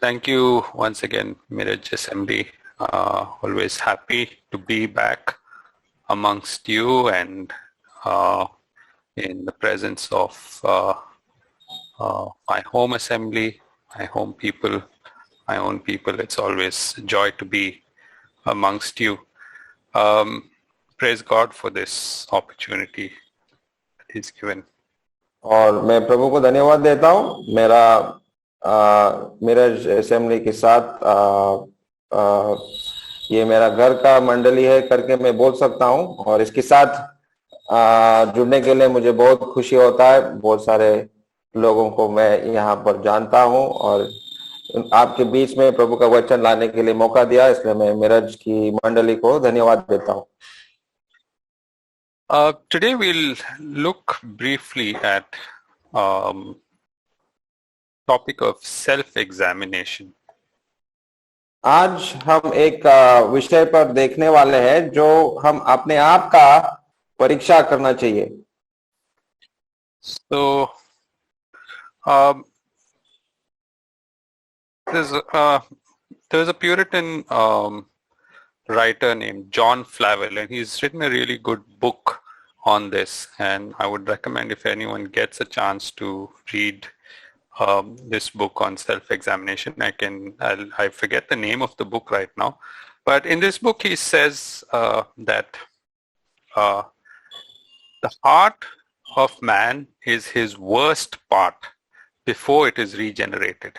Thank you once again, Miraj Assembly. Always happy to be back amongst you and in the presence of my home assembly, my home people, my own people. It's always a joy to be amongst you. Praise God for this opportunity that He's given. और मैं प्रभु को धन्यवाद देता हूँ मेरा assembly के साथ ये मेरा घर का मंडली है करके मैं बोल सकता हूँ और इसके साथ जुड़ने के लिए मुझे बहुत खुशी होता है। बहुत सारे लोगों को मैं यहाँ पर जानता हूँ और आपके बीच में प्रभु का वचन लाने के लिए मौका दिया, इसलिए मैं मिरज की मंडली को धन्यवाद देता हूँ। Today we'll look briefly at topic of self-examination. आज हम एक विषय पर देखने वाले हैं जो हम अपने आप का परीक्षा करना चाहिए। So there's a Puritan writer named John Flavel, and he's written a really good book on this, and I would recommend if anyone gets a chance to read this book on self-examination. I forget the name of the book right now, but in this book he says that the heart of man is his worst part before it is regenerated.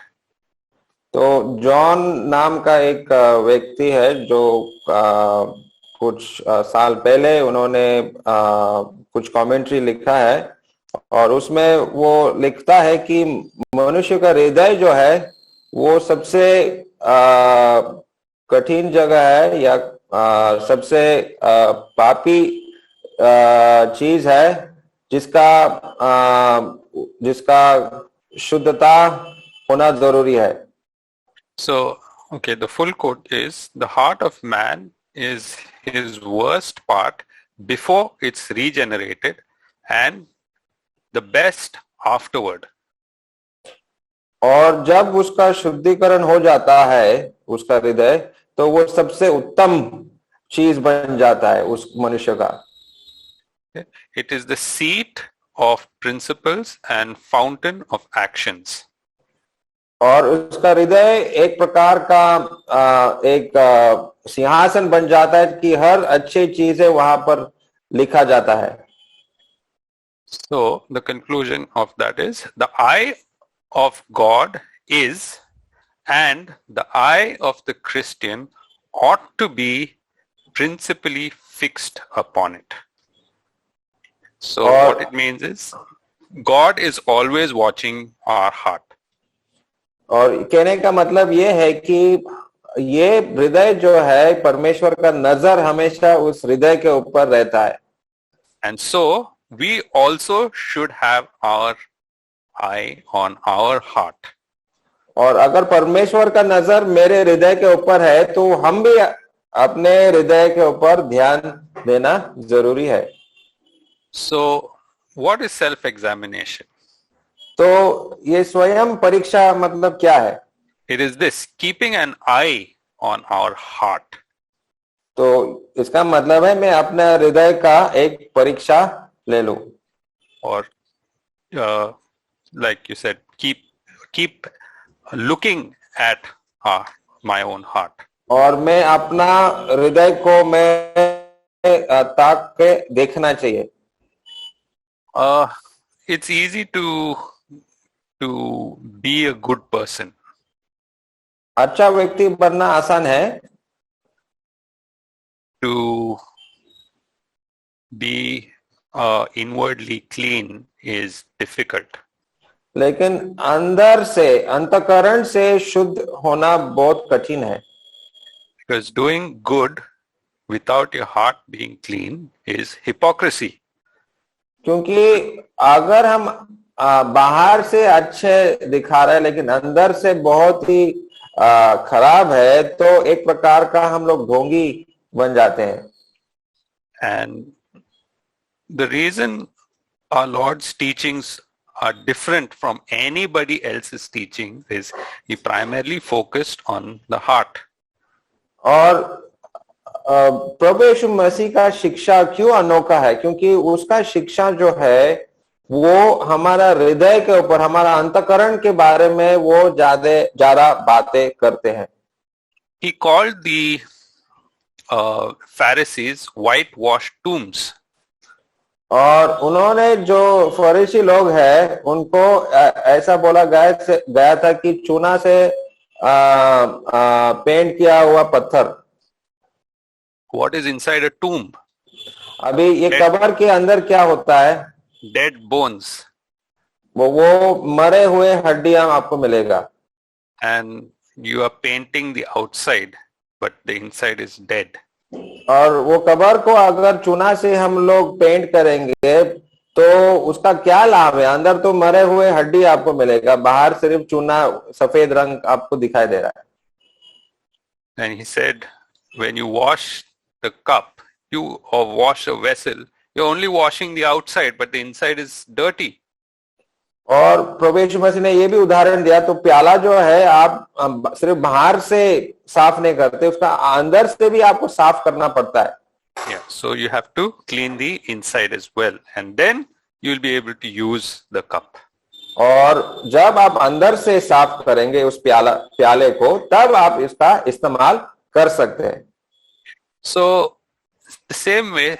तो John नाम का एक व्यक्ति है जो कुछ साल पहले उन्होंने कुछ कमेंट्री लिखा है और उसमें वो लिखता है कि मनुष्य का हृदय जो है वो सबसे कठिन जगह है या सबसे पापी चीज है जिसका शुद्धता होना जरूरी है। So, okay, the full quote is, the heart of man is his worst part before it's regenerated and the best afterward. और जब उसका शुद्धिकरण हो जाता है उसका हृदय, तो वो सबसे उत्तम चीज बन जाता है उस मनुष्य का। It is the seat of principles and fountain of actions. और उसका हृदय एक प्रकार का एक सिंहासन बन जाता है कि हर अच्छी चीजें वहां पर लिखा जाता है। So the conclusion of that is, the eye of God is, and the eye of the Christian ought to be principally fixed upon it. So what it means is, God is always watching our heart. और कहने का मतलब ये है कि ये हृदय जो है परमेश्वर का नजर हमेशा उस हृदय के ऊपर रहता है। And so we also should have our eye on our heart. और अगर परमेश्वर का नजर मेरे हृदय के ऊपर है तो हम भी अपने हृदय के ऊपर ध्यान देना जरूरी है। So what is self-examination? तो ये स्वयं परीक्षा मतलब क्या है? It is this, keeping an eye on our heart. तो इसका मतलब है मैं अपने हृदय का एक परीक्षा ले लूं। Or like you said, keep looking at my own heart. और मैं अपना हृदय को मैं ताक के देखना चाहिए। It's easy to be a good person. अच्छा व्यक्ति बनना आसान है। To be inwardly clean is difficult. लेकिन अंदर से अंतःकरण से शुद्ध होना बहुत कठिन है। Because doing good without your heart being clean is hypocrisy. क्योंकि अगर हम बाहर से अच्छे दिखा रहे हैं लेकिन अंदर से बहुत ही खराब है तो एक प्रकार का हम लोग ढोंगी बन जाते हैं। And the reason our Lord's teachings are different from anybody else's teaching is he primarily focused on the heart. और प्रभु यीशु मसीह का शिक्षा क्यों अनोखा है? क्योंकि उसका शिक्षा जो है वो हमारा हृदय के ऊपर, हमारा अंतःकरण के बारे में वो ज्यादा बातें करते हैं. He called the Pharisees whitewashed tombs. और उन्होंने जो फरीसी लोग हैं उनको ऐसा बोला गया था कि चूना से पेंट किया हुआ पत्थर. What is inside a tomb? अभी ये कब्र के अंदर क्या होता है? Dead bones. वो मरे हुए हड्डियां आपको मिलेगा. And you are painting the outside, but the inside is dead. और वो कब्र को अगर चूना से हम लोग पेंट करेंगे तो उसका क्या लाभ है? अंदर तो मरे हुए हड्डी आपको मिलेगा, बाहर सिर्फ चूना सफेद रंग आपको दिखाई दे रहा है. And he said, when you wash the cup, or wash a vessel, you're only washing the outside, but the inside is dirty. और प्रभु यीशु मसीह ने ये भी उदाहरण दिया, तो प्याला जो है आप सिर्फ बाहर से साफ नहीं करते, उसका अंदर से भी आपको साफ करना पड़ता है. Yeah, so you have to clean the inside as well, and then you'll be able to use the cup. और जब आप अंदर से साफ करेंगे उस प्याले को, तब आप इसका इस्तेमाल कर सकते हैं. So the same way,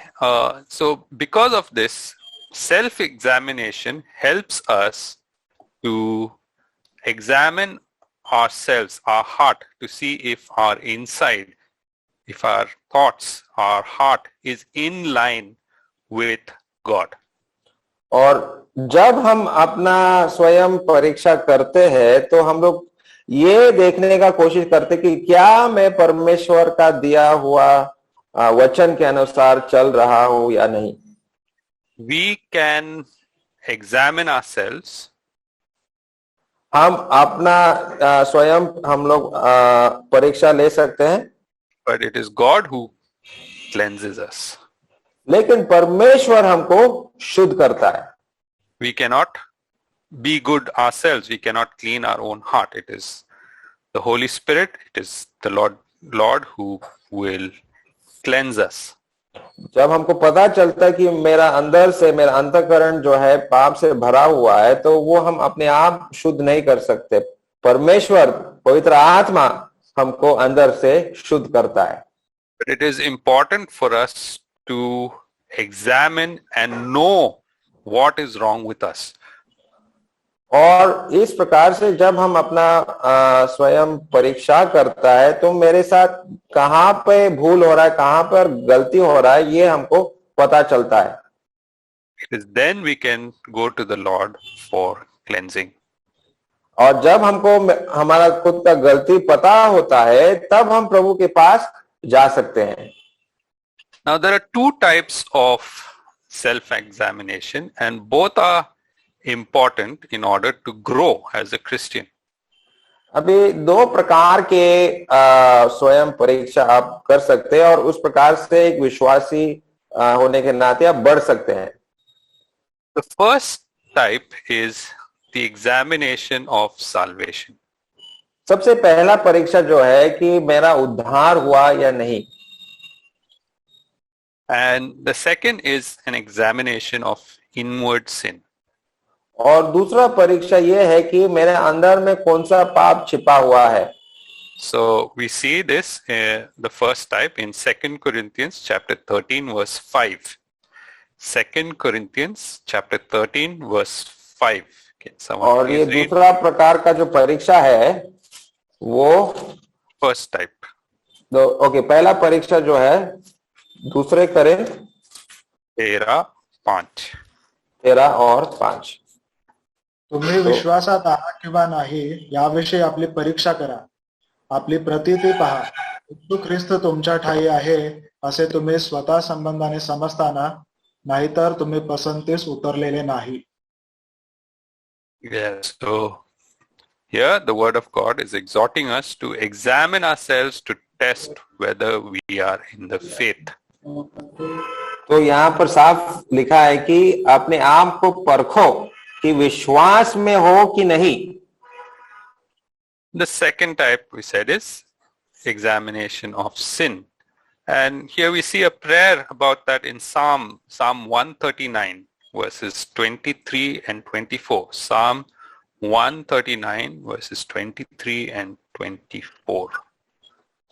so because of this, self-examination helps us to examine ourselves, our heart, to see if our inside, if our thoughts, our heart is in line with God. और जब हम अपना स्वयं परीक्षा करते हैं तो हम लोग ये देखने का कोशिश करते कि क्या मैं परमेश्वर का दिया हुआ वचन के अनुसार चल रहा हूं या नहीं. We can examine ourselves. हम अपना स्वयं हम लोग परीक्षा ले सकते हैं. But it is God who cleanses us. लेकिन परमेश्वर हमको शुद्ध करता है. We cannot be good ourselves. We cannot clean our own heart. It is the Holy Spirit. It is the Lord who will cleanse us. जब हमको पता चलता है कि मेरा अंदर से, मेरा अंतःकरण जो है पाप से भरा हुआ है, तो वो हम अपने आप शुद्ध नहीं कर सकते. परमेश्वर, पवित्र आत्मा हमको अंदर से शुद्ध करता है. But it is important for us to examine and know what is wrong with us. और इस प्रकार से जब हम अपना स्वयं परीक्षा करता है तो मेरे साथ कहाँ पे भूल हो रहा है, कहाँ पर गलती हो रहा है, ये हमको पता चलता है. It is then we can go to the Lord for cleansing. और जब हमको हमारा खुद का गलती पता होता है तब हम प्रभु के पास जा सकते हैं. Now there are two types of self-examination and both are important in order to grow as a Christian. अभी दो प्रकार के स्वयं परीक्षा आप कर सकते हैं और उस प्रकार से एक विश्वासी होने के नाते आप बढ़ सकते हैं. The first type is the examination of salvation. सबसे पहला परीक्षा जो है कि मेरा उद्धार हुआ या नहीं. And the second is an examination of inward sin. और दूसरा परीक्षा ये है कि मेरे अंदर में कौन सा पाप छिपा हुआ है. So we see this, the first type in 2 Corinthians chapter 13 verse 5. 2 Corinthians chapter 13 verse 5. और ये दूसरा प्रकार का जो परीक्षा है वो first type. तो ओके, पहला परीक्षा जो है दूसरे करिन्थ 13 और 5. तुम्ही विश्वासात आहात किंवा नाही याविषयी आपली परीक्षा करा. आपली प्रतीती पहा. येशू ख्रिस्त तुमच्या ठाई आहे असे तुम्ही स्वतः संबंधाने समजताना, नाहीतर तुम्ही पसंतीस उतरलेले नाही. Yes, so here the word of God is exhorting us to examine ourselves to test whether we are in the faith. तो यहाँ पर साफ लिखा है कि अपने आप को परखो कि विश्वास में हो कि नहीं। The second type we said is examination of sin. And here we see a prayer about that in Psalm 139 verses 23 and 24. Psalm 139 verses 23 and 24.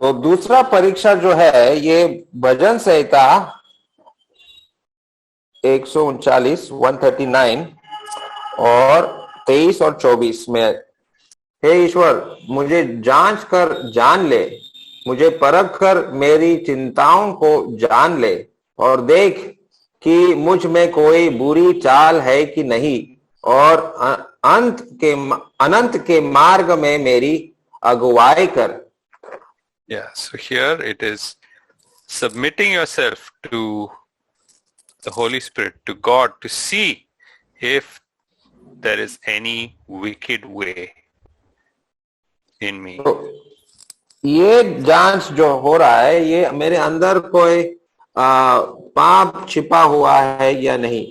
तो दूसरा परीक्षा जो है ये भजन संहिता 139 139 और 23 और 24 में, हे ईश्वर मुझे जांच कर जान ले, मुझे परख कर मेरी चिंताओं को जान ले और देख कि मुझ में कोई बुरी चाल है कि नहीं, और अनंत के मार्ग में मेरी अगुवाई कर। Yeah, so here it is submitting yourself to the Holy Spirit, to God, to see if there is any wicked way in me. तो ये जांच जो हो रहा है ये मेरे अंदर कोई पाप छिपा हुआ है या नहीं।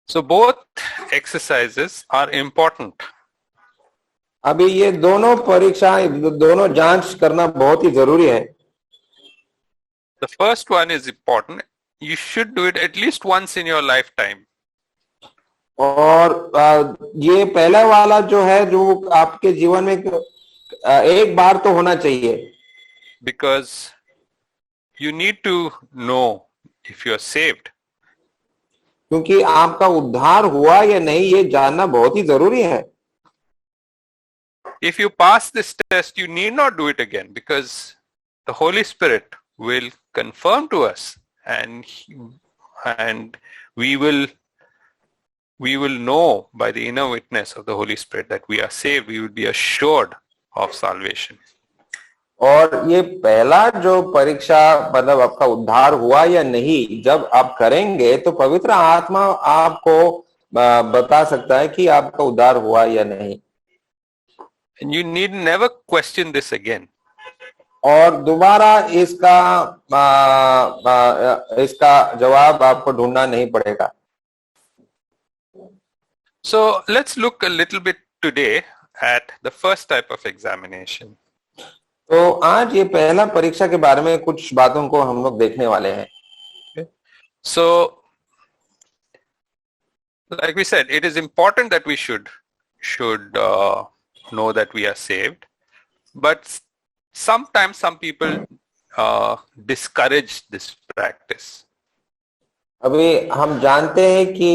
So both exercises are important. अभी ये दोनों परीक्षाएं, दोनों जांच करना बहुत ही जरूरी है। The first one is important. You should do it at least once in your lifetime. और ये पहला वाला जो है जो आपके जीवन में एक बार तो होना चाहिए। Because you need to know if you are saved. क्योंकि आपका उद्धार हुआ या नहीं ये जानना बहुत ही जरूरी है। If you pass this test, you need not do it again, because the Holy Spirit will confirm to us, and we will know by the inner witness of the Holy Spirit that we are saved. We will be assured of salvation. और ये पहला जो परीक्षा मतलब आपका उद्धार हुआ या नहीं जब आप करेंगे तो पवित्र आत्मा आपको बता सकता है कि आपका उद्धार हुआ या नहीं। And you need never question this again. और दोबारा इसका जवाब आपको ढूंढना नहीं पड़ेगा। So let's look a little bit today at the first type of examination. तो आज ये पहला परीक्षा के बारे में कुछ बातों को हम लोग देखने वाले हैं। So, like we said, it is important that we should know that we are saved, but sometimes some people discourage this practice. अभी हम जानते हैं कि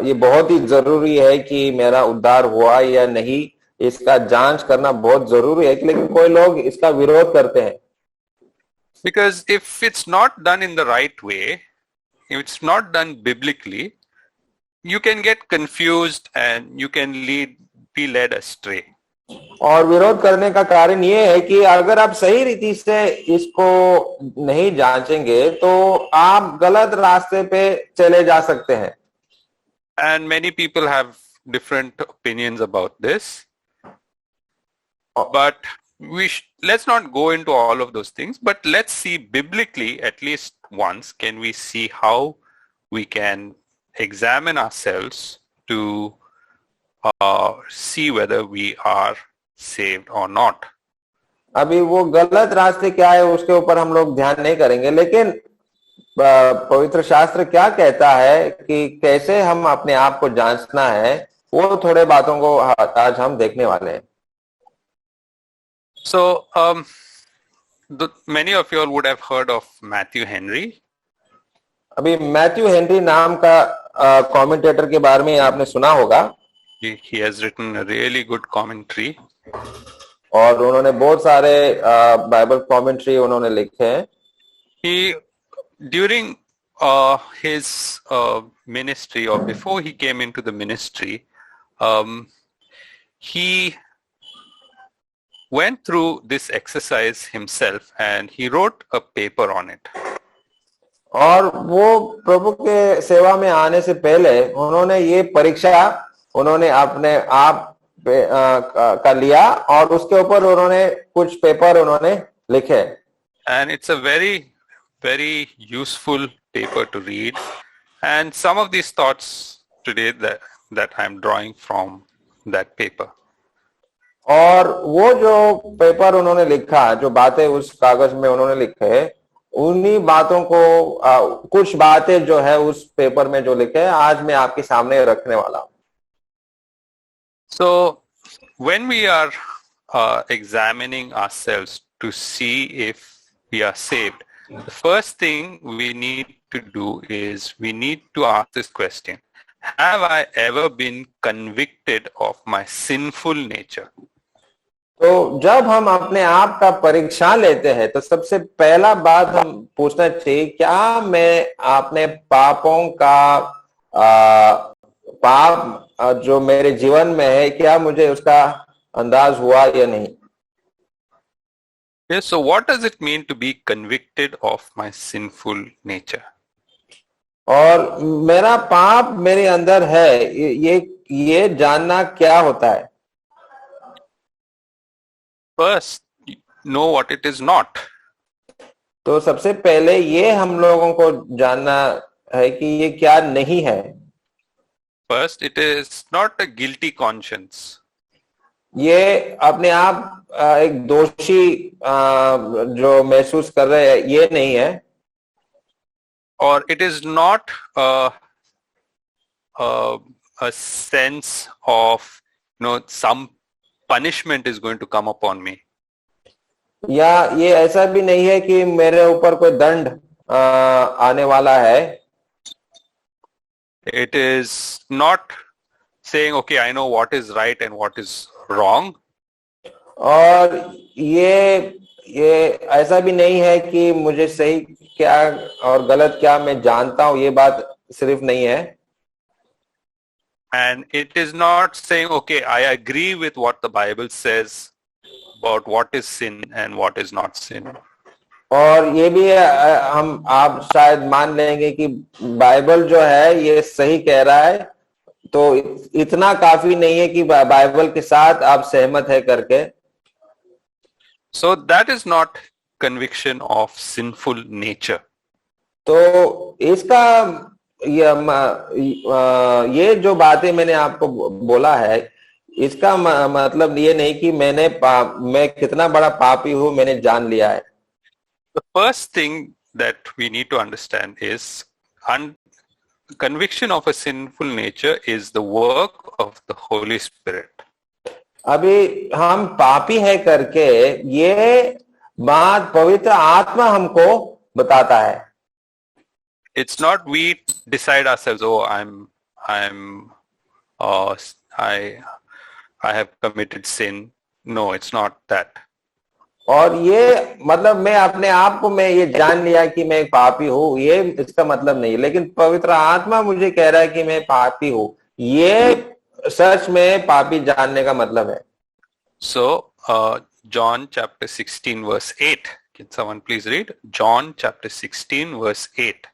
ये बहुत ही जरूरी है कि मेरा उद्धार हुआ या नहीं इसका जांच करना बहुत जरूरी है, लेकिन कोई लोग इसका विरोध करते हैं। Because if it's not done in the right way, if it's not done biblically, you can get confused and you can be led astray. और विरोध करने का कारण ये है कि अगर आप सही रीति से इसको नहीं जांचेंगे तो आप गलत रास्ते पे चले जा सकते हैं। And many people have different opinions about this. But let's not go into all of those things, but let's see biblically at least once, can we see how we can examine ourselves to see whether we are saved or not. अभी वो गलत रास्ते क्या है उसके ऊपर हम लोग ध्यान नहीं करेंगे, लेकिन पवित्र शास्त्र क्या कहता है कि कैसे हम अपने आप को जांचना है वो थोड़े बातों को आज हम देखने वाले हैं। So many of you all would have heard of Matthew Henry. अभी मैथ्यू हेनरी नाम का कमेंटेटर के बारे में आपने सुना होगा। He has written a really good commentary. और उन्होंने बहुत सारे बाइबल कमेंट्री उन्होंने लिखे हैं। He during his ministry, or before he came into the ministry, he went through this exercise himself and he wrote a paper on it. और वो प्रभु के सेवा में आने से पहले उन्होंने ये परीक्षा उन्होंने अपने आप का लिया और उसके ऊपर उन्होंने कुछ पेपर उन्होंने लिखे। And it's a very, very useful paper to read. And some of these thoughts today that I'm drawing from that paper. और वो जो पेपर उन्होंने लिखा, जो बातें उस कागज में उन्होंने लिखे, उन्हीं बातों को कुछ बातें जो है उस पेपर में जो लिखे आज मैं आपके सामने रखने वाला हूं. So when we are examining ourselves to see if we are saved, the first thing we need to do is we need to ask this question: have I ever been convicted of my sinful nature? तो जब हम अपने आप का परीक्षा लेते हैं तो सबसे पहला बात हम पूछना चाहिए, क्या मैं अपने पापों का पाप जो मेरे जीवन में है, क्या मुझे उसका अंदाज हुआ या नहीं. Yes, so what does it mean to be convicted of my sinful nature? और मेरा पाप मेरे अंदर है, ये जानना क्या होता है. First, know what it is not. तो सबसे पहले ये हम लोगों को जानना है कि ये क्या नहीं है. First, it is not a guilty conscience. ये अपने आप एक दोषी जो महसूस कर रहे हैं, ये नहीं है. Or it is not a sense of, some punishment is going to come upon me. या ये ऐसा भी नहीं है कि मेरे ऊपर कोई दंड आने वाला है. It is not saying, okay, I know what is right and what is wrong. और ये ऐसा भी नहीं है कि मुझे सही क्या और गलत क्या मैं जानता हूं, ये बात सिर्फ नहीं है. And it is not saying, okay, I agree with what the Bible says about what is sin and what is not sin. और ये भी आप शायद मान लेंगे कि बाइबल जो है ये सही कह रहा है, तो इतना काफी नहीं है कि बाइबल के साथ आप सहमत है करके. So that is not conviction of sinful nature. तो इसका ये जो बातें मैंने आपको बोला है, इसका मतलब ये नहीं कि मैं कितना बड़ा पापी हूं मैंने जान लिया है. The first thing that we need to understand is conviction of a sinful nature is the work of the Holy Spirit. अभी हम पापी है करके ये बात पवित्र आत्मा हमको बताता है. It's not we decide ourselves, oh, I have committed sin. No, it's not that. और ये मतलब मैं अपने आप को मैं ये जान लिया कि मैं एक पापी हूँ, ये इसका मतलब नहीं. लेकिन पवित्र आत्मा मुझे कह रहा है कि मैं पापी हूँ, ये सच में पापी जानने का मतलब है. So, John chapter 16 verse 8. Can someone please read? John chapter 16 verse 8.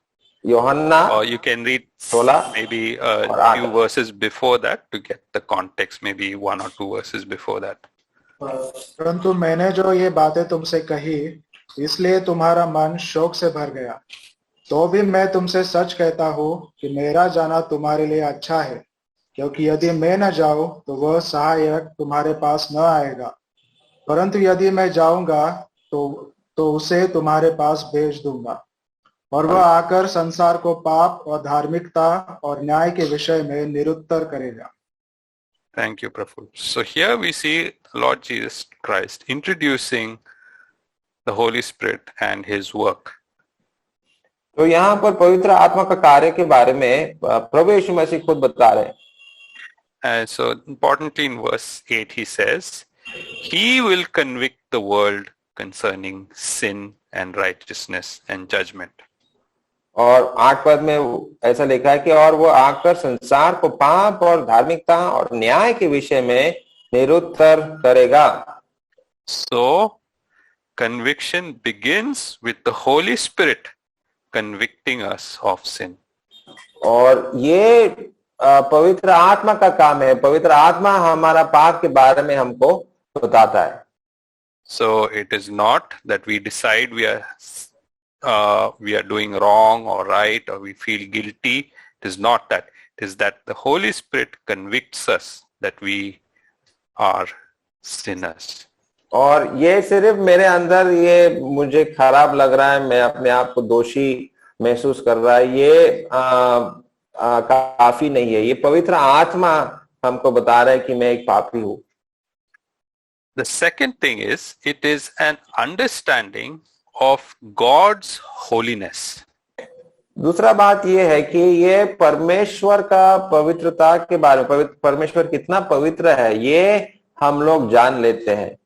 यूहन्ना, Or you can read 16 maybe a few verses before that to get the context, maybe 1 or 2 verses before that. परंतु मैंने जो ये बातें तुमसे कही, इसलिए तुम्हारा मन शोक से भर गया. तो भी मैं तुमसे सच कहता हूँ कि मेरा जाना तुम्हारे लिए अच्छा है, क्योंकि यदि मैं न जाऊं तो वह सहायक तुम्हारे पास न आएगा, परंतु यदि मैं जाऊंगा तो उसे तुम्हारे पास भेज दूंगा, और वह आकर संसार को पाप और धार्मिकता और न्याय के विषय में निरुत्तर करेगा. Thank you, Praful. So here we see Lord Jesus Christ introducing the Holy Spirit and his work. तो यहाँ पर पवित्र आत्मा का कार्य के बारे में प्रभु यीशु मसीह खुद बता रहे हैं. And so importantly in verse 8 he says, he will convict the world concerning sin and righteousness and judgment. और 8 पद में ऐसा लिखा है कि और वो आकर संसार को पाप और धार्मिकता और न्याय के विषय में निरुत्तर करेगा. So conviction begins with the Holy Spirit convicting us of sin. और ये पवित्र आत्मा का काम है. पवित्र आत्मा हमारा पाप के बारे में हमको बताता है. So it is not that we decide we are we are doing wrong or right, or we feel guilty. It is not that. It is that the Holy Spirit convicts us that we are sinners. और ये सिर्फ मेरे अंदर ये मुझे खराब लग रहा है, मैं अपने आप को दोषी महसूस कर रहा है, ये काफी नहीं है. ये पवित्र आत्मा हमको बता रहा है कि मैं एक पापी हूं. The second thing is, it is an understanding of God's holiness. दूसरा बात ये है कि ये परमेश्वर का पवित्रता के बारे में, परमेश्वर कितना पवित्र है, ये हम लोग जान लेते हैं.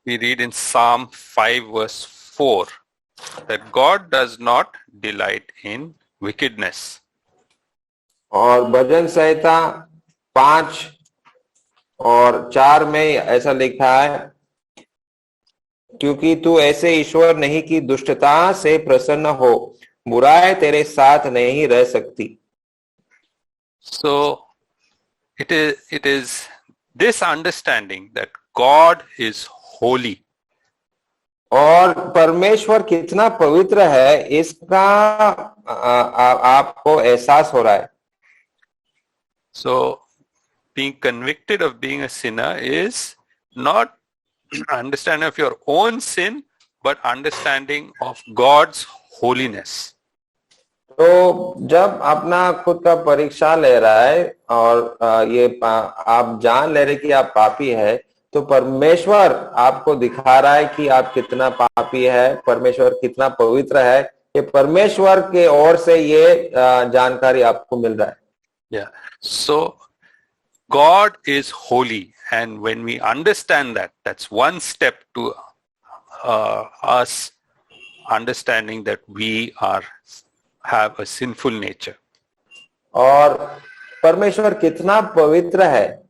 We read in Psalm 5 verse 4 that God does not delight in wickedness. और भजन संहिता 5 और 4 में ऐसा लिखा है, क्योंकि तू ऐसे ईश्वर नहीं कि दुष्टता से प्रसन्न हो, बुराई तेरे साथ नहीं रह सकती. So it is this understanding that God is holy. और परमेश्वर कितना पवित्र है, इसका आपको एहसास हो रहा है. So being convicted of being a sinner is not understanding of your own sin, but understanding of God's holiness. तो जब अपना खुद का परीक्षा ले रहा है और ये आप जान ले रहे कि आप पापी है, तो परमेश्वर आपको दिखा रहा है कि आप कितना पापी है, परमेश्वर कितना पवित्र है. ये परमेश्वर के ओर से ये जानकारी आपको मिल रहा है. Yeah. So God is holy, and when we understand that, that's one step to us understanding that we have a sinful nature. और परमेश्वर कितना पवित्र है,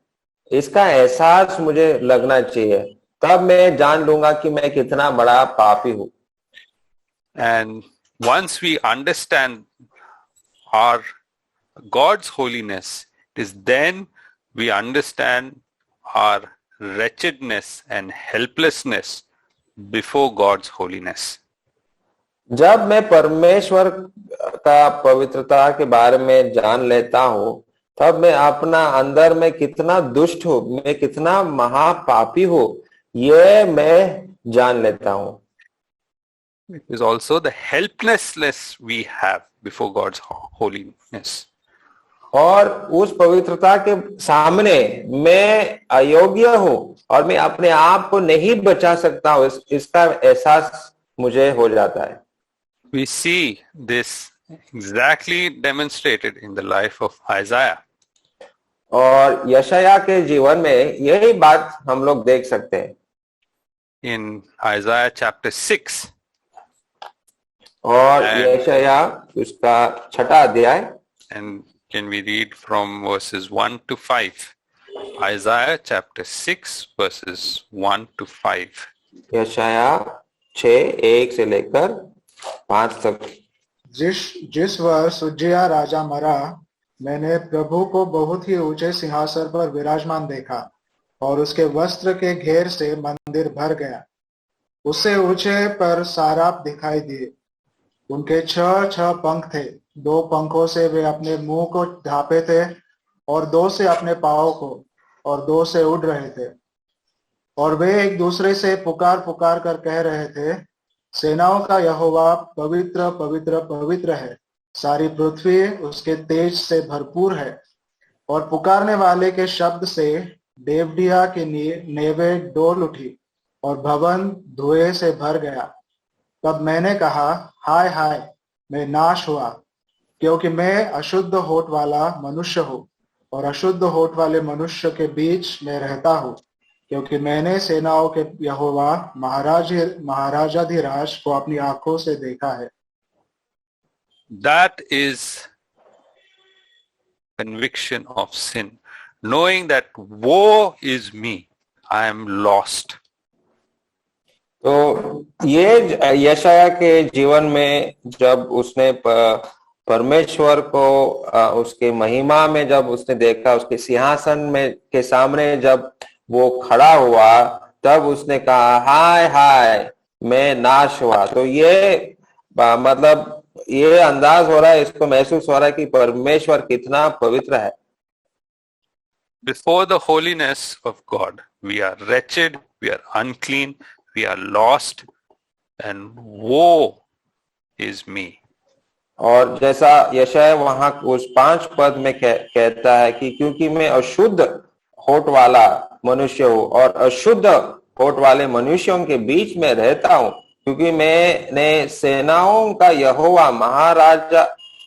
इसका एहसास मुझे लगना चाहिए, तब मैं जान लूंगा कि मैं कितना बड़ा पापी हूं. And once we understand our God's holiness, it is then we understand our wretchedness and helplessness before God's holiness. जब मैं परमेश्वर का पवित्रता के बारे में जान लेता हूं, तब मैं अपना अंदर में कितना दुष्ट हूं, मैं कितना महापापी हूं, ये मैं जान लेता हूं. It is also the helplessness we have before God's holiness. और उस पवित्रता के सामने मैं अयोग्य हूं और मैं अपने आप को नहीं बचा सकता हूं, इसका एहसास मुझे हो जाता है. We see this exactly demonstrated in the life of Isaiah. और यशाया के जीवन में यही बात हम लोग देख सकते हैं. In Isaiah chapter 6. और यशाया उसका 6वां अध्याय. And can we read from verses 1 to 5? Isaiah chapter 6 verses 1 to 5. यशाया 6:1 से लेकर 5 तक. जिस वर्ष उज्जिया राजा मरा, मैंने प्रभु को बहुत ही ऊंचे सिंहासन पर विराजमान देखा और उसके वस्त्र के घेर से मंदिर भर गया. उससे ऊंचे पर साराप दिखाई दिए. उनके 6 पंख थे. 2 पंखों से वे अपने मुंह को ढांपे थे और 2 से अपने पांवों को, और 2 से उड़ रहे थे. और वे एक दूसरे से पुकार पुकार कर कह रहे थे, सेनाओं का यहोवा पवित्र पवित्र पवित्र है, सारी पृथ्वी उसके तेज से भरपूर है. और पुकारने वाले के शब्द से देवडिया की नेवें डोल उठी और भवन धुएं से भर गया. तब मैंने कहा, हाय हाय, मैं नाश हुआ, क्योंकि मैं अशुद्ध होठ वाला मनुष्य हूँ और अशुद्ध होठ वाले मनुष्य के बीच में रहता हूँ, क्योंकि मैंने सेनाओं के यहोवा महाराजाधिराज को अपनी आंखों से देखा है. That is conviction of sin, knowing that woe is me, I am lost. तो ये यशाया के जीवन में जब उसने परमेश्वर को उसके महिमा में जब उसने देखा, उसके सिंहासन में के सामने जब वो खड़ा हुआ, तब उसने कहा, हाय हाय, मैं नाश हुआ. तो ये मतलब ये अंदाज हो रहा है, इसको महसूस हो रहा है कि परमेश्वर कितना पवित्र है। Before the holiness of God, we are wretched, we are unclean, we are lost, and woe is me. और जैसा यशायाह वहां उस 5 पद में कहता है कि क्योंकि मैं अशुद्ध होठ वाला मनुष्य हूं और अशुद्ध होठ वाले मनुष्यों के बीच में रहता हूं, क्योंकि मैंने सेनाओं का यहोवा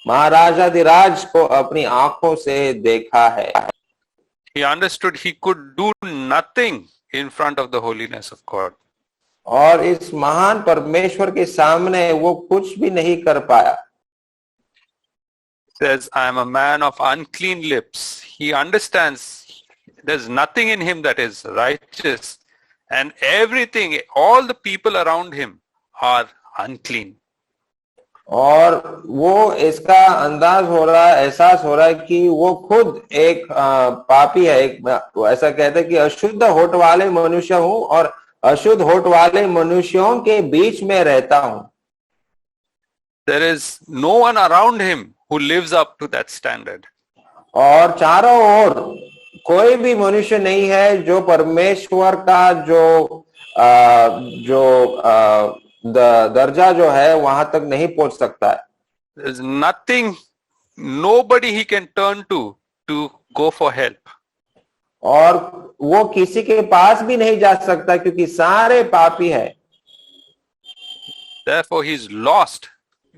महाराजाधिराज को अपनी आंखों से देखा है। He understood he could do nothing in front of the holiness of God. और इस महान परमेश्वर के सामने वो कुछ भी नहीं कर पाया। Says, I am a man of unclean lips. He understands there's nothing in him that is righteous, and everything, all the people around him are unclean. और वो इसका अंदाज हो रहा है, एहसास हो रहा है कि वो खुद एक पापी है। ऐसा कहते हैं कि अशुद्ध होठ वाले मनुष्य हूं और अशुद्ध होठ वाले मनुष्यों के बीच में रहता हूं। There is no one around him who lives up to that standard. और चारों ओर कोई भी मनुष्य नहीं है जो परमेश्वर का दर्जा जो है वहां तक नहीं पहुंच सकता है। There's nothing, nobody he can turn to go for help. और वो किसी के पास भी नहीं जा सकता क्योंकि सारे पापी है। Therefore he is lost.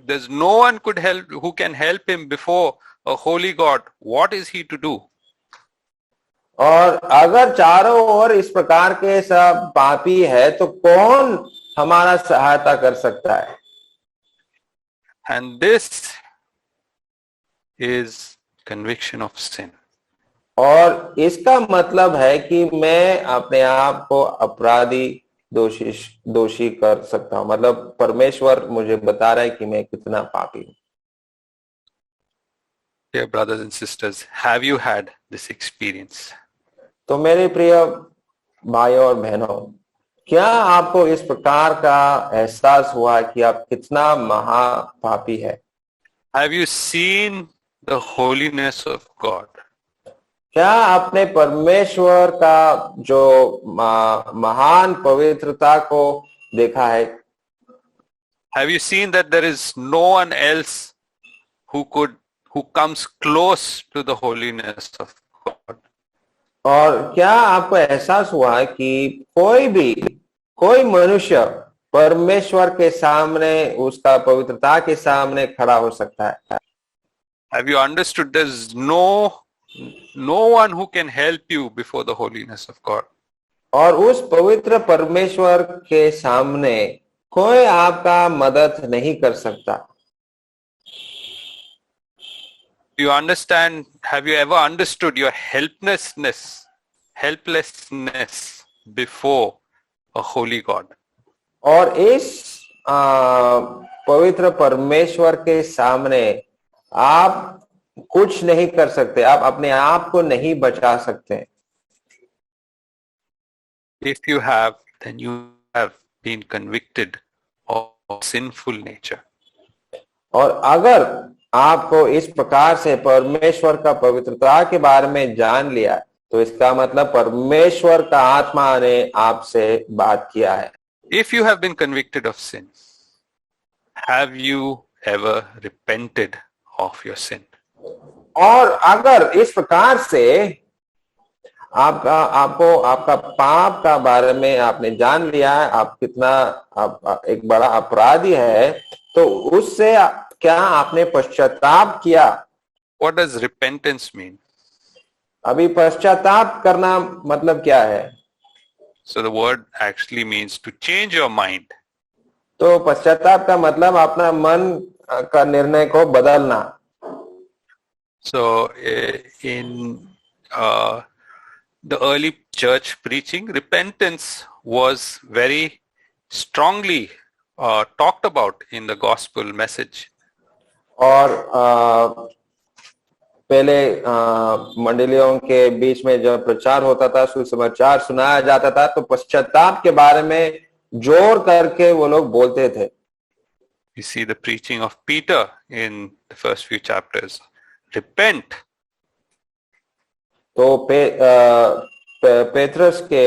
There's no one who can help him before a holy God. What is he to do? और अगर चारों ओर इस प्रकार के सब पापी है तो कौन हमारा सहायता कर सकता है? And this is conviction of sin. और इसका मतलब है कि मैं अपने आप को अपराधी दोषी कर सकता हूं। मतलब परमेश्वर मुझे बता रहा है कि मैं कितना पापी हूं। Dear brothers and sisters, have you had this experience? तो मेरे प्रिय भाइयों और बहनों, क्या आपको इस प्रकार का एहसास हुआ कि आप कितना महापापी है? Have you seen the holiness of God? क्या आपने परमेश्वर का जो महान पवित्रता को देखा है? Have you seen that there is no one else who comes close to the holiness of God? और क्या आपको एहसास हुआ कि कोई मनुष्य परमेश्वर के सामने, उसका पवित्रता के सामने खड़ा हो सकता है? Have you understood there's no one who can help you before the holiness of God? और उस पवित्र परमेश्वर के सामने कोई आपका मदद नहीं कर सकता। You understand? Have you ever understood your helplessness before a holy God? और इस पवित्र परमेश्वर के सामने आप कुछ नहीं कर सकते, आप अपने आप को नहीं बचा सकते। If you have, then you have been convicted of sinful nature. और अगर आपको इस प्रकार से परमेश्वर का पवित्रता के बारे में जान लिया तो इसका मतलब परमेश्वर का आत्मा ने आपसे बात किया है। If you have been convicted of sin, have you ever repented of your sin? और अगर इस प्रकार से आपका पाप का बारे में आपने जान लिया है, आप कितना एक बड़ा अपराधी है, तो उससे क्या आपने पश्चाताप किया? What does repentance mean? अभी पश्चाताप करना मतलब क्या है? So the word actually means to change your mind. तो पश्चाताप का मतलब अपना मन का निर्णय को बदलना। So in the early church preaching, repentance was very strongly talked about in the gospel message. और पहले मंडलियों के बीच में जब प्रचार होता था, सुसमाचार सुनाया जाता था, तो पश्चाताप के बारे में जोर करके वो लोग बोलते थे। We see the preaching of Peter in the first few chapters. Repent. तो पेतरस के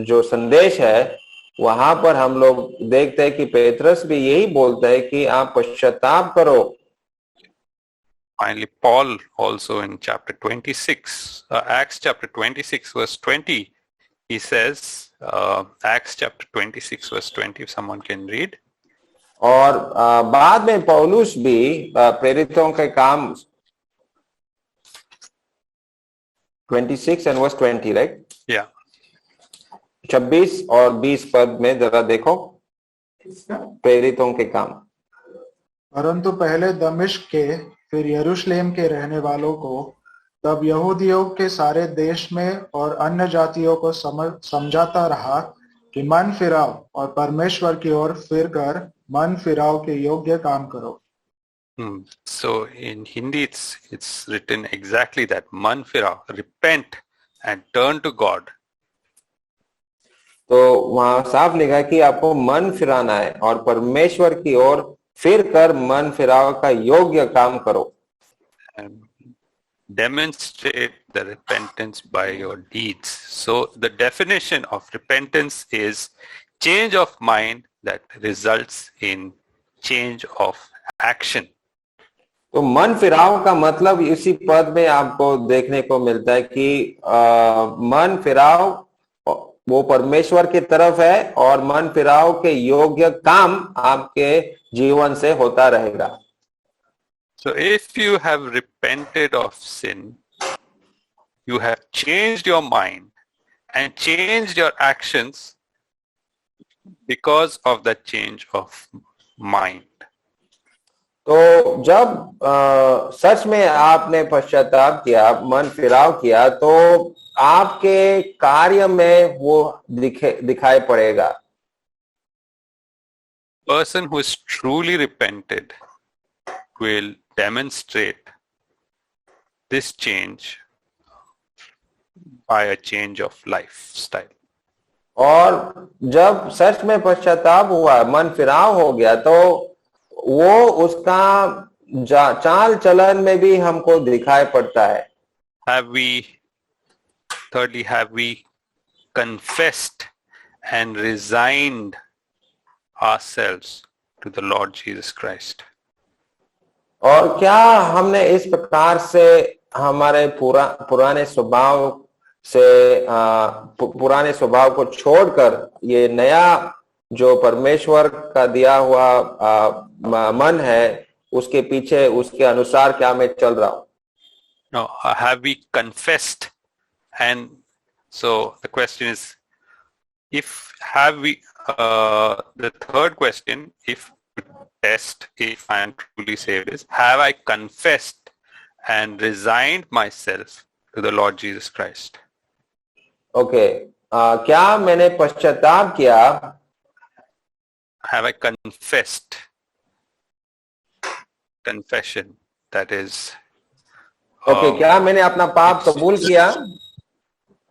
जो संदेश है वहां पर हम लोग देखते हैं कि पेतरस भी यही बोलता है कि आप पश्चाताप करो. Finally, Paul also in chapter 26, Acts chapter 26 verse 20, he says, Acts chapter 26 verse 20, if someone can read. और बाद में पौलुस भी प्रेरितों के काम 26 and verse 20, right? Yeah. 26 और 20 पद में जरा देखो प्रेरितों के काम. परंतु पहले दमिश्क के फिर यरूशलेम के रहने वालों को तब यहूदियों के सारे देश में और अन्य जातियों को समझाता रहा कि मन फिराओ और परमेश्वर की ओर फिर कर मन फिराओ के योग्य काम करो. So in Hindi it's written exactly that, man firao, repent and turn to God. तो वहां साफ लिखा है कि आपको मन फिराना है और परमेश्वर की ओर फिर कर मन फिराव का योग्य काम करो. And demonstrate the repentance by your deeds. So the definition of repentance is change of mind that results in change of action. तो मन फिराव का मतलब इसी पद में आपको देखने को मिलता है कि मन फिराव वो परमेश्वर की तरफ है और मन फिराव के योग्य काम आपके जीवन से होता रहेगा. So if you have repented of sin, you have changed your mind and changed your actions because of that change of mind. तो जब सच में आपने पश्चाताप किया, मन फिराव किया, तो आपके कार्य में वो दिखाई पड़ेगा. Person who is truly repented will demonstrate this change by a change of lifestyle. और जब सच में पश्चाताप हुआ, मन फिराव हो गया, तो वो उसका चाल चलन में भी हमको दिखाई पड़ता है. Thirdly, have we confessed and resigned ourselves to the Lord Jesus Christ? और क्या हमने इस प्रकार से हमारे पुराने स्वभाव को छोड़कर ये नया जो परमेश्वर का दिया हुआ मन है उसके पीछे उसके अनुसार क्या मैं चल रहा हूं? No, have we confessed? And so the question is, the third question, if test if I am truly saved, is have I confessed and resigned myself to the Lord Jesus Christ? Okay, क्या मैंने पश्चाताप किया? Have I confessed? Confession, that is. Okay, क्या मैंने अपना पाप कबूल किया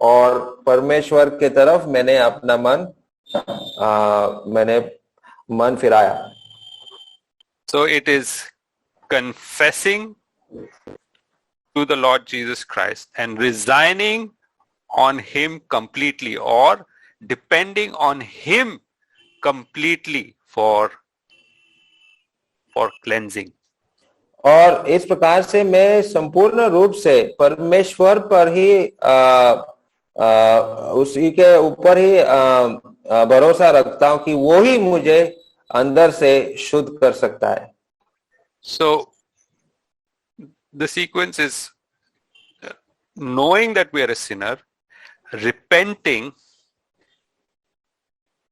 और परमेश्वर के तरफ मैंने अपना मन फिराया? So it is confessing to the Lord Jesus Christ and resigning on Him completely, or depending on Him completely for cleansing. और इस प्रकार से मैं संपूर्ण रूप से परमेश्वर पर ही उसी के ऊपर ही भरोसा रखता हूं कि वो ही मुझे अंदर से शुद्ध कर सकता है. So the sequence is knowing that we are a sinner, repenting,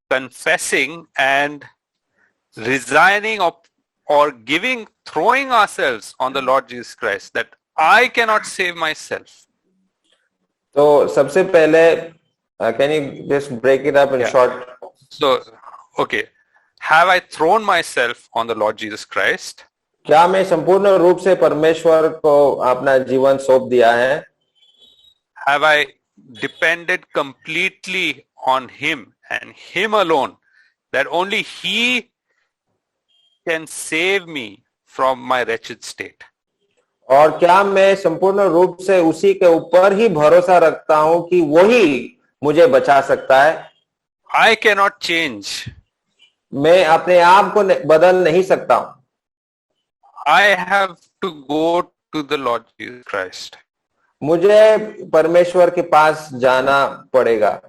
confessing, and resigning or throwing ourselves on the Lord Jesus Christ, that I cannot save myself. तो सबसे पहले can you just break it up in short? So, okay, have I thrown myself on the Lord Jesus Christ? क्या मैं संपूर्ण रूप से परमेश्वर को अपना जीवन सौंप दिया है? Have I depended completely on Him and Him alone, that only He can save me from my wretched state? और क्या मैं संपूर्ण रूप से उसी के ऊपर ही भरोसा रखता हूं कि वही मुझे बचा सकता है? I cannot change. मैं अपने आप को बदल नहीं सकता हूं। I have to go to the Lord Jesus Christ. मुझे परमेश्वर के पास जाना पड़ेगा।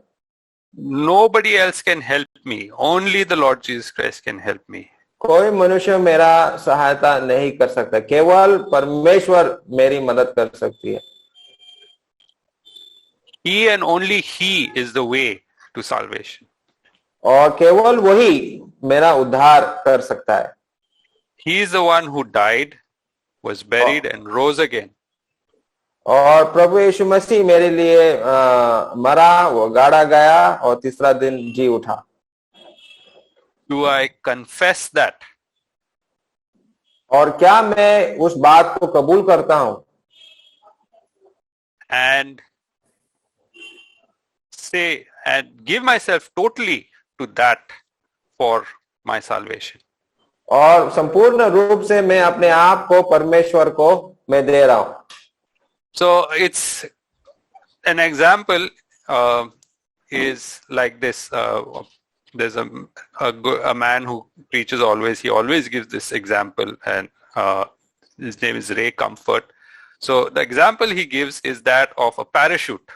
Nobody else can help me. Only the Lord Jesus Christ can help me. कोई मनुष्य मेरा सहायता नहीं कर सकता, केवल परमेश्वर मेरी मदद कर सकती है। He and only He is the way to salvation. और केवल वही मेरा उद्धार कर सकता है। He is the one who died, was buried and rose again. और प्रभु यीशु मसीह मेरे लिए मरा, वो गाड़ा गया और तीसरा दिन जी उठा। Do I confess that? और क्या मैं उस बात को कबूल करता हूं? And say and give myself totally to that for my salvation. और संपूर्ण रूप से मैं अपने आप को परमेश्वर को मैं दे रहा हूं। So it's an example is like this. There's a man who preaches always. He always gives this example, and his name is Ray Comfort. So the example he gives is that of a parachute.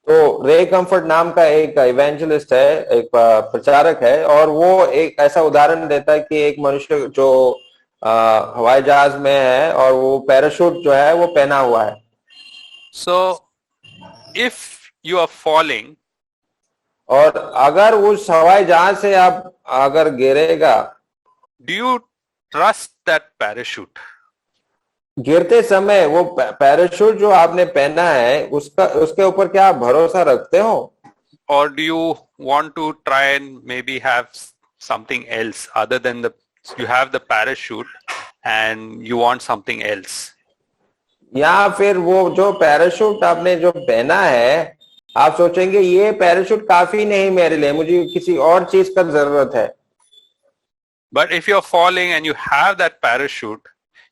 तो रे comfort नाम का एक evangelist है, एक प्रचारक है, और वो एक ऐसा उदाहरण देता है कि एक मनुष्य जो हवाई जहाज में है और वो पैराशूट जो है वो पहना हुआ है। So if you are falling, और अगर उस हवाई जहाज से आप अगर गिरेगा, do you trust that parachute? गिरते समय वो पैराशूट जो आपने पहना है उसके ऊपर क्या आप भरोसा रखते हो? Or do you want to try and maybe have something else other than you have the parachute and you want something else? या फिर वो जो पैराशूट आपने जो पहना है, आप सोचेंगे ये पैराशूट काफी नहीं मेरे लिए, मुझे किसी और चीज का जरूरत है। But if you're falling and you have that parachute,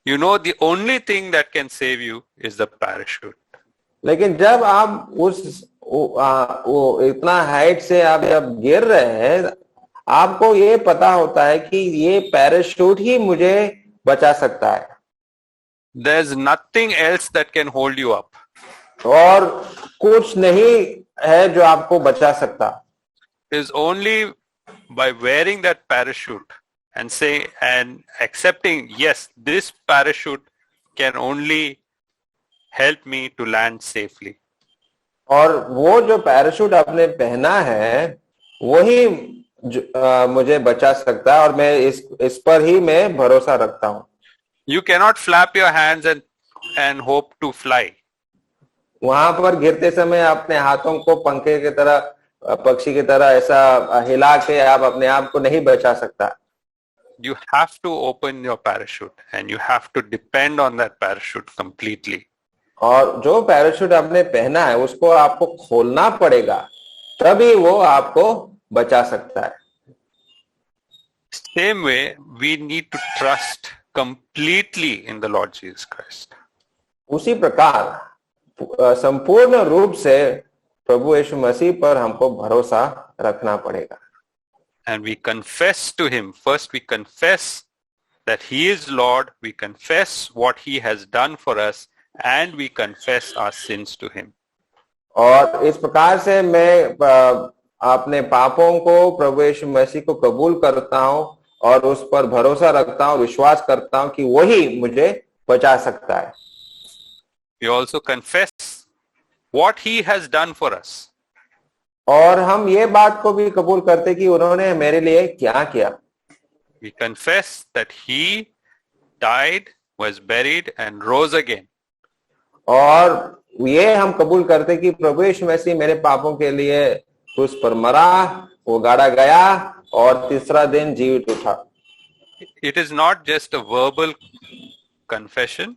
you know the only thing that can save you is the parachute. लेकिन जब आप वो इतना हाइट से आप जब गिर रहे हैं, आपको ये पता होता है कि ये पैराशूट ही मुझे बचा सकता है। There's nothing else that can hold you up. और कुछ नहीं है जो आपको बचा सकता। Is only by wearing that parachute and say and accepting, yes, this parachute can only help me to land safely. और वो जो पैराशूट आपने पहना है वही मुझे बचा सकता है, और मैं इस पर ही मैं भरोसा रखता हूं। You cannot flap your hands and hope to fly. वहां पर गिरते समय अपने हाथों को पंखे की तरह, पक्षी की तरह ऐसा हिला के आप अपने आप को नहीं बचा सकता। You have to open your parachute and you have to depend on that parachute completely. और जो पैराशूट आपने पहना है उसको आपको खोलना पड़ेगा, तभी वो आपको बचा सकता है। Same way, we need to trust completely in the Lord Jesus Christ. उसी प्रकार संपूर्ण रूप से प्रभु यीशु मसीह पर हमको भरोसा रखना पड़ेगा। And we confess to him. First we confess that he is Lord. We confess what he has done for us and we confess our sins to him. और इस प्रकार से मैं अपने पापों को प्रभु यीशु मसीह को कबूल करता हूं और उस पर भरोसा रखता हूं, विश्वास करता हूं कि वही मुझे बचा सकता है। We also confess what he has done for us. और हम ये बात को भी कबूल करते कि उन्होंने मेरे लिए क्या किया। We confess that he died, was buried and rose again. और ये हम कबूल करते कि प्रभु यीशु मसीह मेरे पापों के लिए क्रूस पर मरा, वो गाड़ा गया और तीसरा दिन जीवित उठा। It is not just a verbal confession.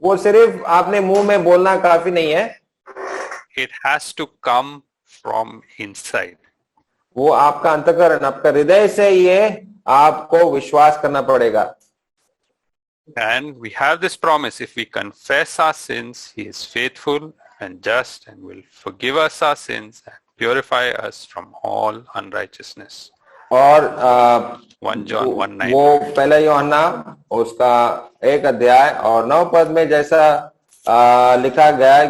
वो सिर्फ आपने मुंह में बोलना काफी नहीं है। It has to come from inside. वो आपका अंतःकरण, आपका हृदय से ये आपको विश्वास करना पड़ेगा। And we have this promise, if we confess our sins, he is faithful and just and will forgive us our sins and purify us from all unrighteousness. और 1 John 1:9. वो पहला यूहन्ना उसका 1 अध्याय और 9 पद में जैसा लिखा गया है,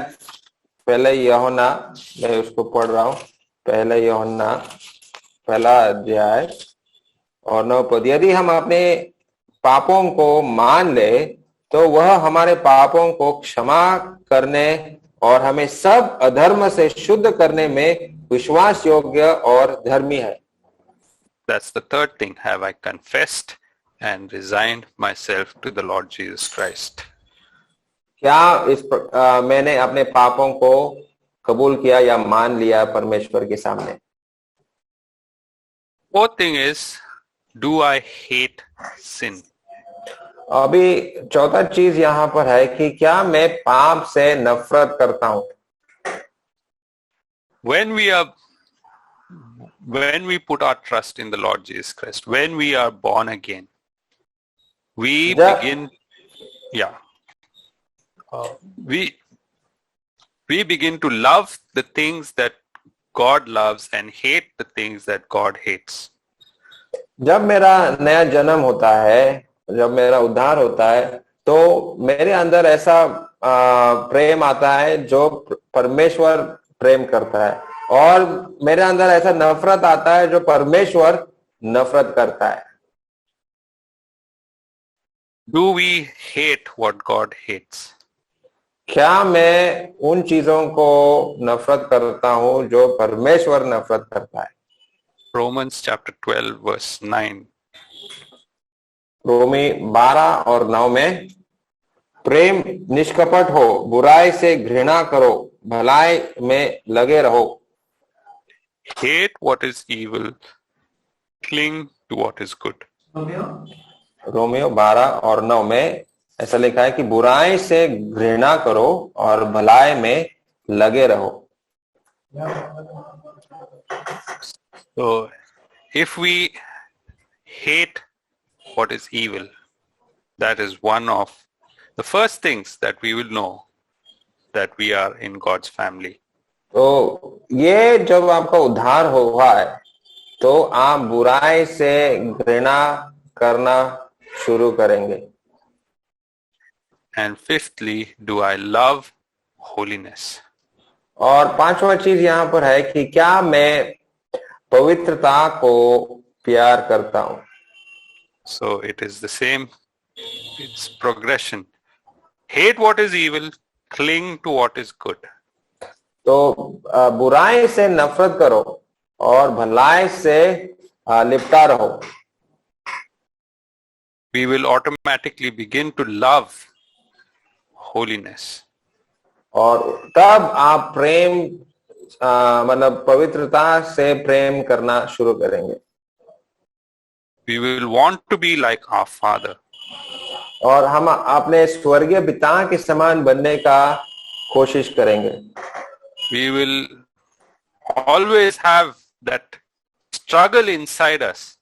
पहले यूहन्ना, मैं उसको पढ़ रहा हूँ। पहला यूहन्ना 1 अध्याय और 9 पद, यदि हम अपने पापों को मान ले तो वह हमारे पापों को क्षमा करने और हमें सब अधर्म से शुद्ध करने में विश्वास योग्य और धर्मी है। That's the third thing. Have I confessed and resigned myself to the Lord Jesus Christ? क्या मैंने अपने पापों को कबूल किया या मान लिया परमेश्वर के सामने? Fourth thing is, do I hate sin? अभी चौथा चीज यहाँ पर है कि क्या मैं पाप से नफरत करता हूँ? When we put our trust in the Lord Jesus Christ, when we are born again, we begin to love the things that God loves and hate the things that God hates. जब मेरा नया जन्म होता है, जब मेरा उद्धार होता है, तो मेरे अंदर ऐसा प्रेम आता है जो परमेश्वर प्रेम करता है, और मेरे अंदर ऐसा नफरत आता है जो परमेश्वर नफरत करता है। Do we hate what God hates? क्या मैं उन चीजों को नफरत करता हूं जो परमेश्वर नफरत करता है? Romans chapter 12 verse 9. रोमी 12 और 9 में, प्रेम निष्कपट हो, बुराई से घृणा करो, भलाई में लगे रहो। Hate what is evil, cling to what is good. Romeo 12 और 9 में ऐसा लिखा है कि बुराई से घृणा करो और भलाई में लगे रहो। So if we hate what is evil, that is one of the first things that we will know that we are in God's family. तो ये जब आपका उद्धार हुआ है तो आप बुराई से घृणा करना शुरू करेंगे। And fifthly, do I love holiness? और पांचवा चीज यहाँ पर है कि क्या मैं पवित्रता को प्यार करता हूं? So it is the same, it's progression. Hate what is evil, cling to what is good. तो बुराई से नफरत करो और भलाई से लिपटा रहो। We will automatically begin to love holiness. और तब आप प्रेम मतलब पवित्रता से प्रेम करना शुरू करेंगे। We will want to be like our Father. और हम अपने स्वर्गीय पिता के समान बनने का कोशिश करेंगे। We will always have that struggle inside us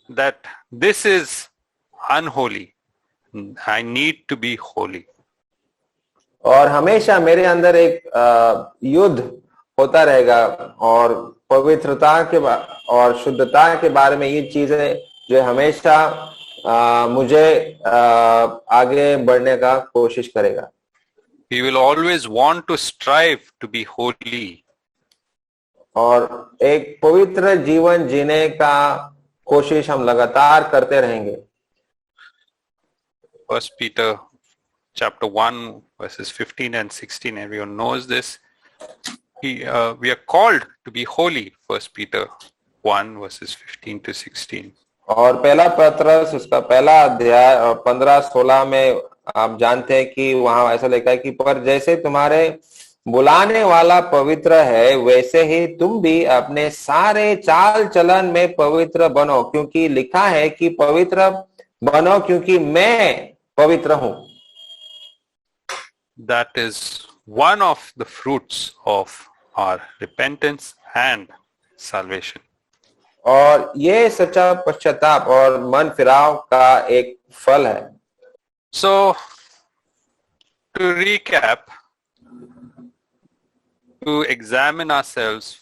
that this is unholy. I need to be holy. और हमेशा मेरे अंदर एक युद्ध होता रहेगा और पवित्रता के और शुद्धता के बारे में ये चीजें जो हमेशा मुझे आगे बढ़ने का कोशिश करेगा। We will always want to strive to be holy. और एक पवित्र जीवन जीने का कोशिश हम लगातार करते रहेंगे। First Peter chapter 1 verses 15 and 16, everyone knows this. We are called to be holy. First Peter 1 verses 15 to 16. और पहला पत्रस उसका पहला अध्याय और 15-16 में आप जानते हैं कि वहां ऐसा लिखा है कि पर जैसे तुम्हारे बुलाने वाला पवित्र है वैसे ही तुम भी अपने सारे चाल चलन में पवित्र बनो, क्योंकि लिखा है कि पवित्र बनो क्योंकि मैं पवित्र हूं। That is one of the fruits of our repentance and salvation. और ये सच्चा पश्चाताप और मन फिराव का एक फल है। So, to recap, to examine ourselves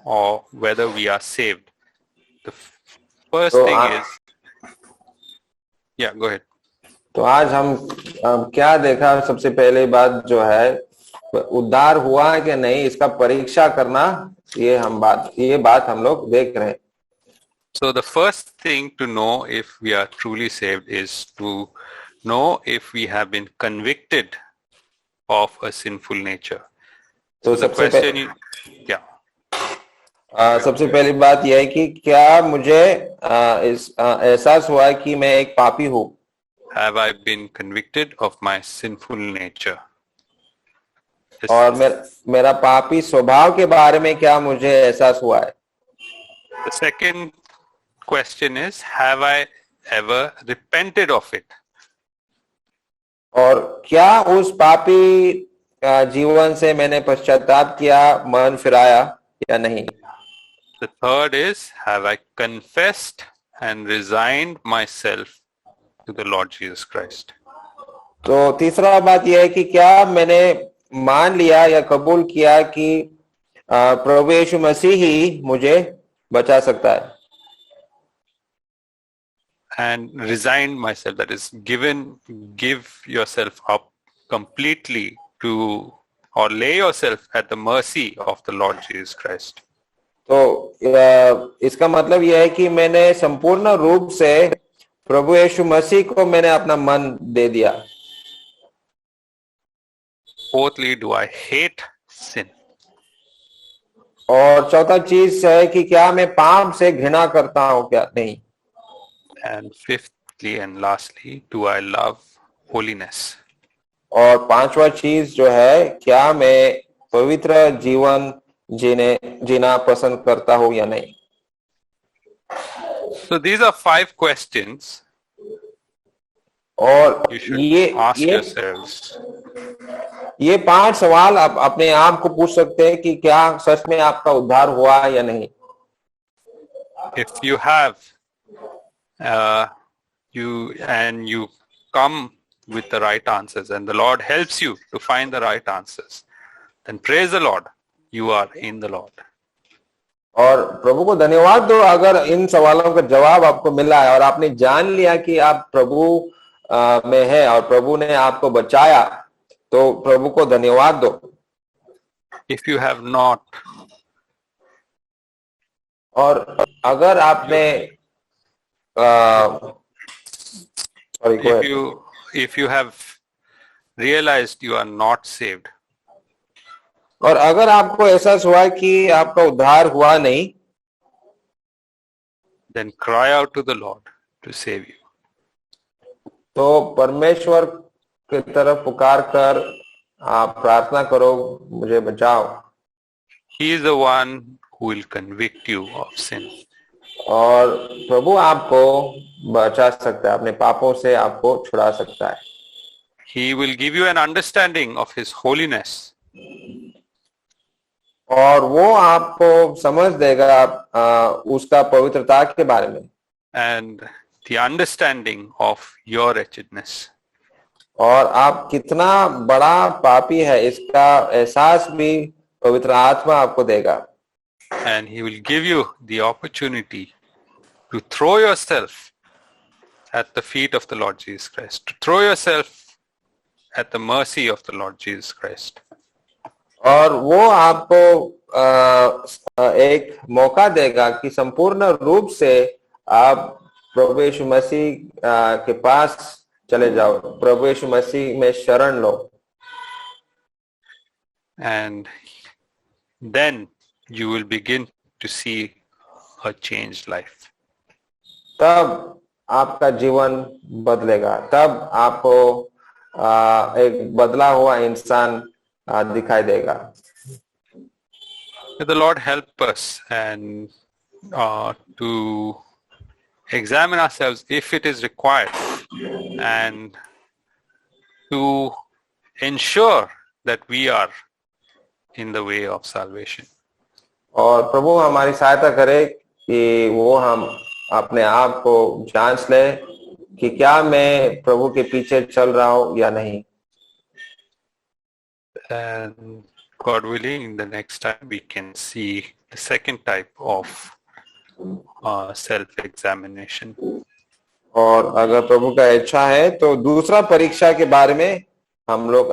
or whether we are saved, the first तो thing is, yeah, go ahead. तो आज हम क्या देखा, सबसे पहले बात जो है उद्धार हुआ है कि नहीं, इसका परीक्षा करना, ये बात हम लोग देख रहे हैं। So the first thing to know if we are truly saved is to know if we have been convicted of a sinful nature. तो So the question, yeah. सबसे पहली बात यह है कि क्या मुझे एहसास हुआ है कि मैं एक पापी हूँ? Have I been convicted of my sinful nature? और मेरा पापी स्वभाव के बारे में क्या मुझे एहसास हुआ है? The second question is, have I ever repented of it? और क्या उस पापी जीवन से मैंने पश्चाताप किया, मन फिराया या नहीं? The third is, have I confessed and resigned myself to the Lord Jesus Christ? तो तीसरा बात यह है कि क्या मैंने मान लिया या कबूल किया कि प्रभु यीशु मसीह ही मुझे बचा सकता है? And resigned myself, that is, give yourself up completely to, or lay yourself at the mercy of the Lord Jesus Christ. तो इसका मतलब यह है कि मैंने संपूर्ण रूप से प्रभु यीशु मसीह को मैंने अपना मन दे दिया। Fourthly, do I hate sin? और चौथा चीज है कि क्या मैं पाप से घृणा करता हूं क्या नहीं? And fifthly and lastly, do I love holiness? और पांचवा चीज जो है, क्या मैं पवित्र जीवन जीना पसंद करता हूं या नहीं? So these are 5 questions और you should ask yourselves. ये 5 सवाल आप अपने आप को पूछ सकते हैं कि क्या सच में आपका उद्धार हुआ या नहीं? If you have, you come with the right answers and the Lord helps you to find the right answers, then praise the Lord, you are in the Lord. और प्रभु को धन्यवाद दो अगर इन सवालों का जवाब आपको मिला है और आपने जान लिया कि आप प्रभु में है और प्रभु ने आपको बचाया, तो प्रभु को धन्यवाद दो। If you have not, और अगर आपने if you have realized you are not saved, और अगर आपको एहसास हुआ कि आपका उद्धार हुआ नहीं, then cry out to the Lord to save you. तो परमेश्वर की तरफ पुकार कर आप प्रार्थना करो, मुझे बचाओ। He is the one who will convict you of sin. और प्रभु आपको बचा सकता है, अपने पापों से आपको छुड़ा सकता है। He will give you an understanding of His holiness. और वो आपको समझ देगा उसका पवित्रता के बारे में। And the understanding of your wretchedness. और आप कितना बड़ा पापी है इसका एहसास भी पवित्र आत्मा आपको देगा। And He will give you the opportunity to throw yourself at the feet of the Lord Jesus Christ, to throw yourself at the mercy of the Lord Jesus Christ. और वो आपको एक मौका देगा कि संपूर्ण रूप से आप प्रभु यीशु मसीह के पास चले जाओ, प्रभु यीशु मसीह में शरण लो। And then you will begin to see a changed life. तब आपका जीवन बदलेगा, तब आपको एक बदला हुआ इंसान दिखाई देगा। May the Lord help us and to examine ourselves if it is required and to ensure that we are in the way of salvation. और प्रभु हमारी सहायता करे कि वो हम अपने आप को जांच ले कि क्या मैं प्रभु के पीछे चल रहा हूं या नहीं। And God willing, the next time we can see the second type of self-examination. और अगर प्रभु का इच्छा है तो दूसरा परीक्षा के बारे में हम लोग